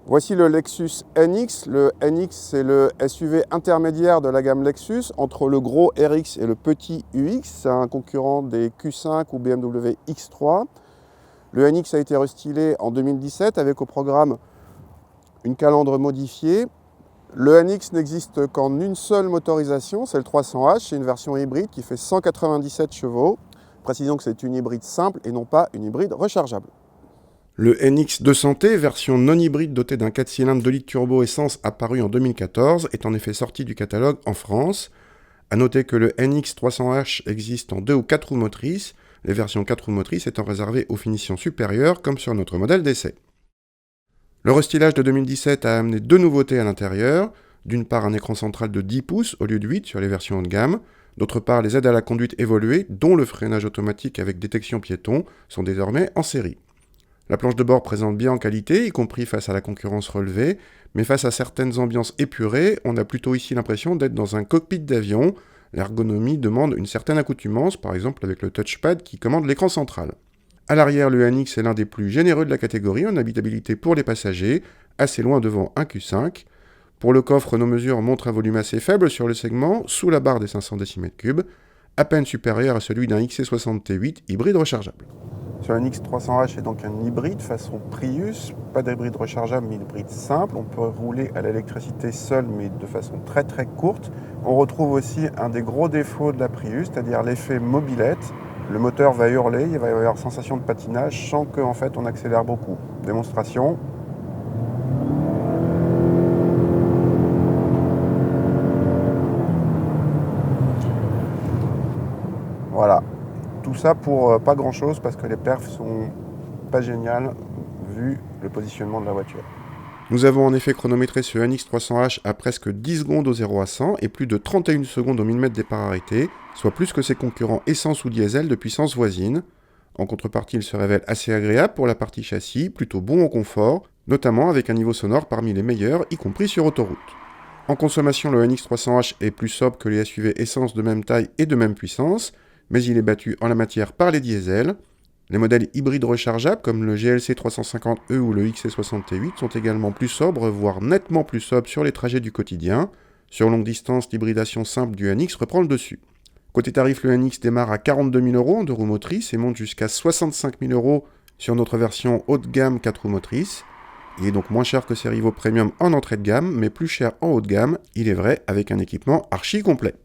Voici le Lexus NX. Le NX, c'est le SUV intermédiaire de la gamme Lexus, entre le gros RX et le petit UX. C'est un concurrent des Q5 ou BMW X3. Le NX a été restylé en 2017 avec au programme une calandre modifiée. Le NX n'existe qu'en une seule motorisation, c'est le 300h. C'est une version hybride qui fait 197 chevaux. Précisons que c'est une hybride simple et non pas une hybride rechargeable. Le NX 200T, version non hybride dotée d'un 4 cylindres 2 litres turbo essence apparu en 2014, est en effet sorti du catalogue en France. A noter que le NX 300h existe en 2 ou 4 roues motrices, les versions 4 roues motrices étant réservées aux finitions supérieures comme sur notre modèle d'essai. Le restylage de 2017 a amené deux nouveautés à l'intérieur. D'une part, un écran central de 10 pouces au lieu de 8 sur les versions haut de gamme. D'autre part, les aides à la conduite évoluées, dont le freinage automatique avec détection piéton, sont désormais en série. La planche de bord présente bien en qualité, y compris face à la concurrence relevée, mais face à certaines ambiances épurées, on a plutôt ici l'impression d'être dans un cockpit d'avion. L'ergonomie demande une certaine accoutumance, par exemple avec le touchpad qui commande l'écran central. À l'arrière, le NX est l'un des plus généreux de la catégorie en habitabilité pour les passagers, assez loin devant un Q5. Pour le coffre, nos mesures montrent un volume assez faible sur le segment, sous la barre des 500 décimètres-cubes, à peine supérieur à celui d'un XC60T8 hybride rechargeable. Sur le NX 300h, c'est donc un hybride façon Prius, pas d'hybride rechargeable mais hybride simple. On peut rouler à l'électricité seul mais de façon très très courte. On retrouve aussi un des gros défauts de la Prius, c'est-à-dire l'effet mobilette. Le moteur va hurler, il va y avoir sensation de patinage sans qu'en fait on accélère beaucoup. Démonstration. Voilà. Tout ça pour pas grand chose parce que les perfs sont pas géniales vu le positionnement de la voiture. Nous avons en effet chronométré ce NX 300h à presque 10 secondes au 0 à 100 et plus de 31 secondes au 1000 m départ arrêté, soit plus que ses concurrents essence ou diesel de puissance voisine. En contrepartie, il se révèle assez agréable pour la partie châssis, plutôt bon au confort, notamment avec un niveau sonore parmi les meilleurs, y compris sur autoroute. En consommation, le NX 300h est plus sobre que les SUV essence de même taille et de même puissance, mais il est battu en la matière par les diesels. Les modèles hybrides rechargeables comme le GLC 350e ou le XC60T8 sont également plus sobres, voire nettement plus sobres sur les trajets du quotidien. Sur longue distance, l'hybridation simple du NX reprend le dessus. Côté tarif, le NX démarre à 42 000 € en 2 roues motrices et monte jusqu'à 65 000 € sur notre version haut de gamme 4 roues motrices. Il est donc moins cher que ses rivaux premium en entrée de gamme, mais plus cher en haut de gamme, il est vrai, avec un équipement archi complet.